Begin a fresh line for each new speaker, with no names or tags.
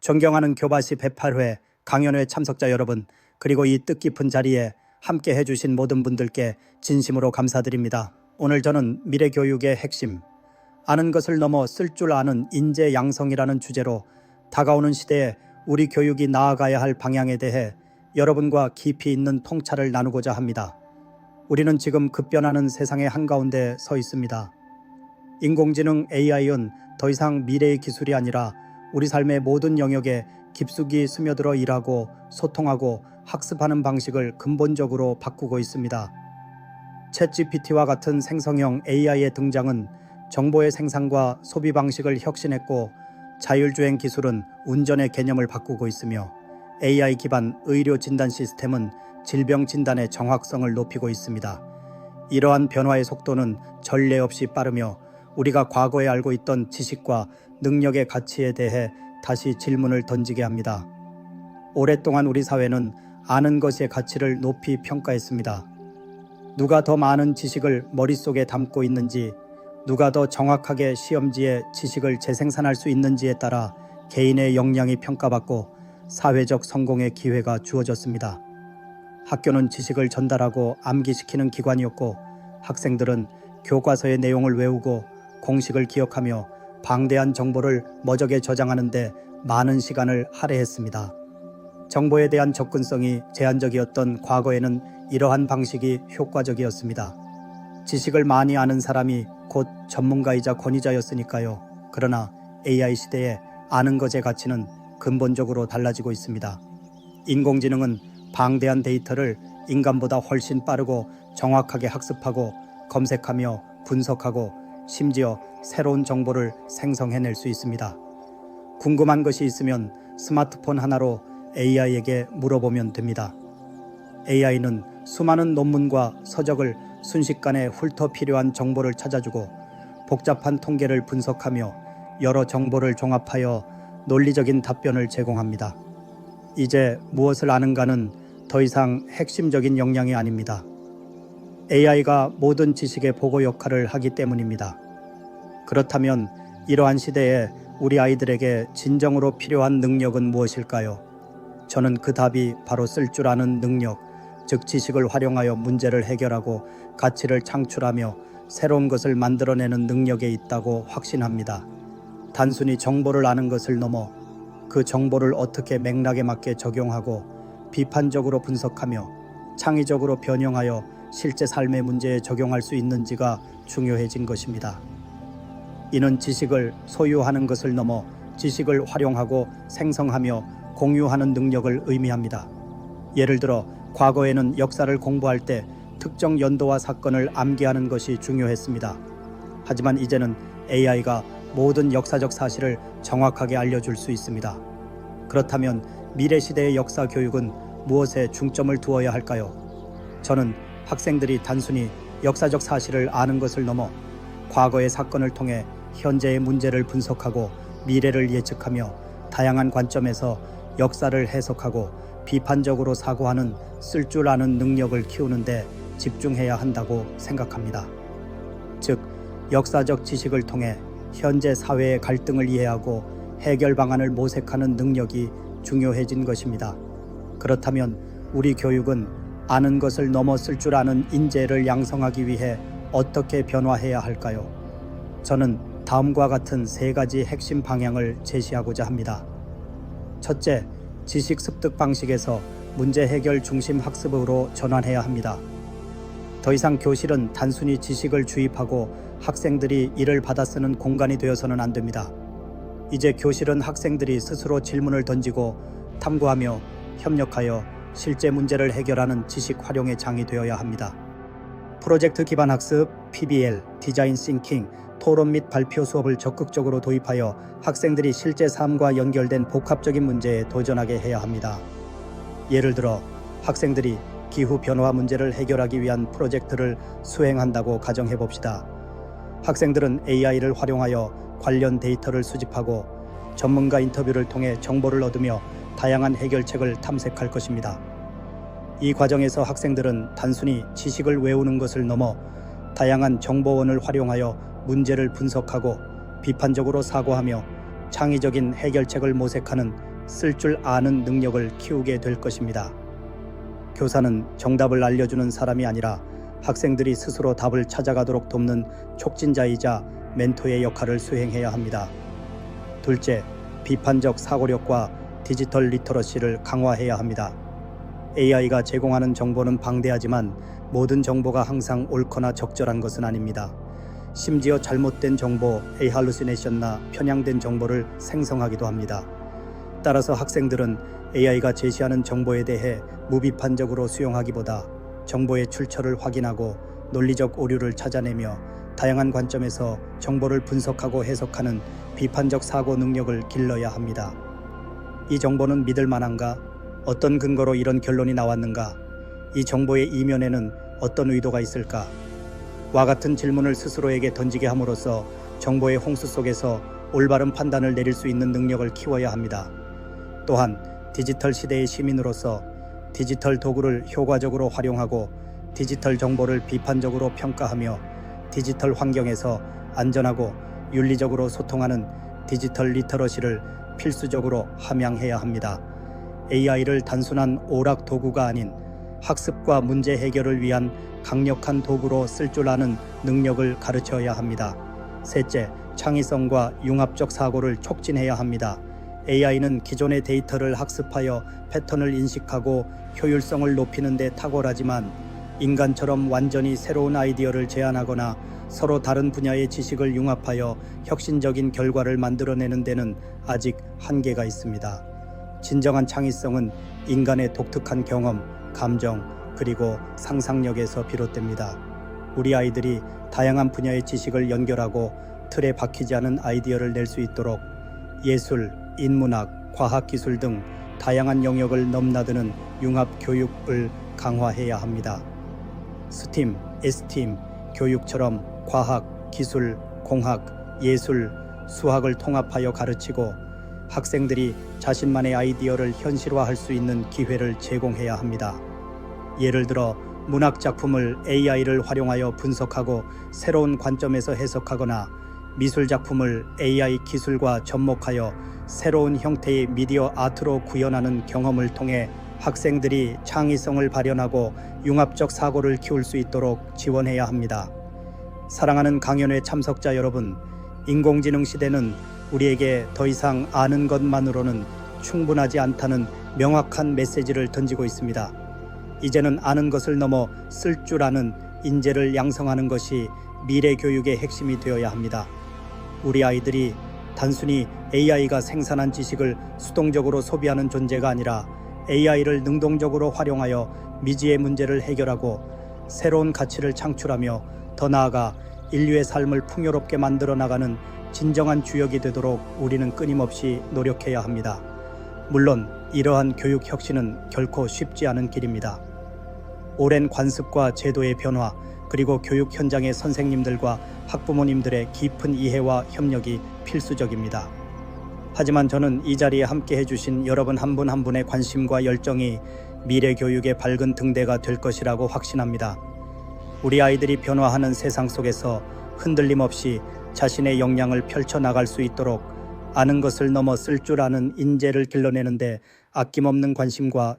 존경하는 교바시 108회 강연회 참석자 여러분, 그리고 이 뜻깊은 자리에 함께 해주신 모든 분들께 진심으로 감사드립니다. 오늘 저는 미래교육의 핵심, 아는 것을 넘어 쓸 줄 아는 인재 양성이라는 주제로 다가오는 시대에 우리 교육이 나아가야 할 방향에 대해 여러분과 깊이 있는 통찰을 나누고자 합니다. 우리는 지금 급변하는 세상의 한가운데 서 있습니다. 인공지능 AI는 더 이상 미래의 기술이 아니라 우리 삶의 모든 영역에 깊숙이 스며들어 일하고 소통하고 학습하는 방식을 근본적으로 바꾸고 있습니다. 챗GPT와 같은 생성형 AI의 등장은 정보의 생산과 소비 방식을 혁신했고, 자율주행 기술은 운전의 개념을 바꾸고 있으며, AI 기반 의료 진단 시스템은 질병 진단의 정확성을 높이고 있습니다. 이러한 변화의 속도는 전례 없이 빠르며 우리가 과거에 알고 있던 지식과 능력의 가치에 대해 다시 질문을 던지게 합니다. 오랫동안 우리 사회는 아는 것의 가치를 높이 평가했습니다. 누가 더 많은 지식을 머릿속에 담고 있는지, 누가 더 정확하게 시험지에 지식을 재생산할 수 있는지에 따라 개인의 역량이 평가받고 사회적 성공의 기회가 주어졌습니다. 학교는 지식을 전달하고 암기시키는 기관이었고, 학생들은 교과서의 내용을 외우고 공식을 기억하며 방대한 정보를 머저게 저장하는 데 많은 시간을 할애했습니다. 정보에 대한 접근성이 제한적이었던 과거에는 이러한 방식이 효과적이었습니다. 지식을 많이 아는 사람이 곧 전문가이자 권위자였으니까요. 그러나 AI 시대에 아는 것의 가치는 근본적으로 달라지고 있습니다. 인공지능은 방대한 데이터를 인간보다 훨씬 빠르고 정확하게 학습하고 검색하며 분석하고 심지어 새로운 정보를 생성해낼 수 있습니다. 궁금한 것이 있으면 스마트폰 하나로 AI에게 물어보면 됩니다. AI는 수많은 논문과 서적을 순식간에 훑어 필요한 정보를 찾아주고 복잡한 통계를 분석하며 여러 정보를 종합하여 논리적인 답변을 제공합니다. 이제 무엇을 아는가는 더 이상 핵심적인 역량이 아닙니다. AI가 모든 지식의 보고 역할을 하기 때문입니다. 그렇다면 이러한 시대에 우리 아이들에게 진정으로 필요한 능력은 무엇일까요? 저는 그 답이 바로 쓸 줄 아는 능력, 즉 지식을 활용하여 문제를 해결하고 가치를 창출하며 새로운 것을 만들어내는 능력에 있다고 확신합니다. 단순히 정보를 아는 것을 넘어 그 정보를 어떻게 맥락에 맞게 적용하고 비판적으로 분석하며 창의적으로 변형하여 실제 삶의 문제에 적용할 수 있는지가 중요해진 것입니다. 이는 지식을 소유하는 것을 넘어 지식을 활용하고 생성하며 공유하는 능력을 의미합니다. 예를 들어 과거에는 역사를 공부할 때 특정 연도와 사건을 암기하는 것이 중요했습니다. 하지만 이제는 AI가 모든 역사적 사실을 정확하게 알려줄 수 있습니다. 그렇다면 미래 시대의 역사 교육은 무엇에 중점을 두어야 할까요? 저는 학생들이 단순히 역사적 사실을 아는 것을 넘어 과거의 사건을 통해 현재의 문제를 분석하고 미래를 예측하며 다양한 관점에서 역사를 해석하고 비판적으로 사고하는 쓸 줄 아는 능력을 키우는 데 집중해야 한다고 생각합니다. 즉, 역사적 지식을 통해 현재 사회의 갈등을 이해하고 해결 방안을 모색하는 능력이 중요해진 것입니다. 그렇다면 우리 교육은 아는 것을 넘어 쓸 줄 아는 인재를 양성하기 위해 어떻게 변화해야 할까요? 저는 다음과 같은 3가지 핵심 방향을 제시하고자 합니다. 첫째, 지식 습득 방식에서 문제 해결 중심 학습으로 전환해야 합니다. 더 이상 교실은 단순히 지식을 주입하고 학생들이 이를 받아 쓰는 공간이 되어서는 안 됩니다. 이제 교실은 학생들이 스스로 질문을 던지고 탐구하며 협력하여 실제 문제를 해결하는 지식 활용의 장이 되어야 합니다. 프로젝트 기반 학습, PBL, 디자인 싱킹, 토론 및 발표 수업을 적극적으로 도입하여 학생들이 실제 삶과 연결된 복합적인 문제에 도전하게 해야 합니다. 예를 들어 학생들이 기후변화 문제를 해결하기 위한 프로젝트를 수행한다고 가정해 봅시다. 학생들은 AI를 활용하여 관련 데이터를 수집하고 전문가 인터뷰를 통해 정보를 얻으며 다양한 해결책을 탐색할 것입니다. 이 과정에서 학생들은 단순히 지식을 외우는 것을 넘어 다양한 정보원을 활용하여 문제를 분석하고 비판적으로 사고하며 창의적인 해결책을 모색하는 쓸 줄 아는 능력을 키우게 될 것입니다. 교사는 정답을 알려주는 사람이 아니라 학생들이 스스로 답을 찾아가도록 돕는 촉진자이자 멘토의 역할을 수행해야 합니다. 둘째, 비판적 사고력과 디지털 리터러시를 강화해야 합니다. AI가 제공하는 정보는 방대하지만 모든 정보가 항상 옳거나 적절한 것은 아닙니다. 심지어 잘못된 정보, hallucination나 편향된 정보를 생성하기도 합니다. 따라서 학생들은 AI가 제시하는 정보에 대해 무비판적으로 수용하기보다 정보의 출처를 확인하고 논리적 오류를 찾아내며 다양한 관점에서 정보를 분석하고 해석하는 비판적 사고 능력을 길러야 합니다. 이 정보는 믿을 만한가? 어떤 근거로 이런 결론이 나왔는가? 이 정보의 이면에는 어떤 의도가 있을까? 와 같은 질문을 스스로에게 던지게 함으로써 정보의 홍수 속에서 올바른 판단을 내릴 수 있는 능력을 키워야 합니다. 또한 디지털 시대의 시민으로서 디지털 도구를 효과적으로 활용하고 디지털 정보를 비판적으로 평가하며 디지털 환경에서 안전하고 윤리적으로 소통하는 디지털 리터러시를 필수적으로 함양해야 합니다. AI를 단순한 오락 도구가 아닌 학습과 문제 해결을 위한 강력한 도구로 쓸 줄 아는 능력을 가르쳐야 합니다. 셋째, 창의성과 융합적 사고를 촉진해야 합니다. AI는 기존의 데이터를 학습하여 패턴을 인식하고 효율성을 높이는 데 탁월하지만 인간처럼 완전히 새로운 아이디어를 제안하거나 서로 다른 분야의 지식을 융합하여 혁신적인 결과를 만들어내는 데는 아직 한계가 있습니다. 진정한 창의성은 인간의 독특한 경험, 감정, 그리고 상상력에서 비롯됩니다. 우리 아이들이 다양한 분야의 지식을 연결하고 틀에 박히지 않은 아이디어를 낼 수 있도록 예술, 인문학, 과학기술 등 다양한 영역을 넘나드는 융합 교육을 강화해야 합니다. STEAM, STEAM 교육처럼 과학, 기술, 공학, 예술, 수학을 통합하여 가르치고 학생들이 자신만의 아이디어를 현실화할 수 있는 기회를 제공해야 합니다. 예를 들어 문학 작품을 AI를 활용하여 분석하고 새로운 관점에서 해석하거나 미술 작품을 AI 기술과 접목하여 새로운 형태의 미디어 아트로 구현하는 경험을 통해 학생들이 창의성을 발현하고 융합적 사고를 키울 수 있도록 지원해야 합니다. 사랑하는 강연회 참석자 여러분, 인공지능 시대는 우리에게 더 이상 아는 것만으로는 충분하지 않다는 명확한 메시지를 던지고 있습니다. 이제는 아는 것을 넘어 쓸 줄 아는 인재를 양성하는 것이 미래 교육의 핵심이 되어야 합니다. 우리 아이들이 단순히 AI가 생산한 지식을 수동적으로 소비하는 존재가 아니라 AI를 능동적으로 활용하여 미지의 문제를 해결하고 새로운 가치를 창출하며 더 나아가 인류의 삶을 풍요롭게 만들어 나가는 진정한 주역이 되도록 우리는 끊임없이 노력해야 합니다. 물론 이러한 교육 혁신은 결코 쉽지 않은 길입니다. 오랜 관습과 제도의 변화, 그리고 교육 현장의 선생님들과 학부모님들의 깊은 이해와 협력이 필수적입니다. 하지만 저는 이 자리에 함께 해주신 여러분 한 분 한 분의 관심과 열정이 미래 교육의 밝은 등대가 될 것이라고 확신합니다. 우리 아이들이 변화하는 세상 속에서 흔들림 없이 자신의 역량을 펼쳐나갈 수 있도록 아는 것을 넘어 쓸 줄 아는 인재를 길러내는데 아낌없는 관심과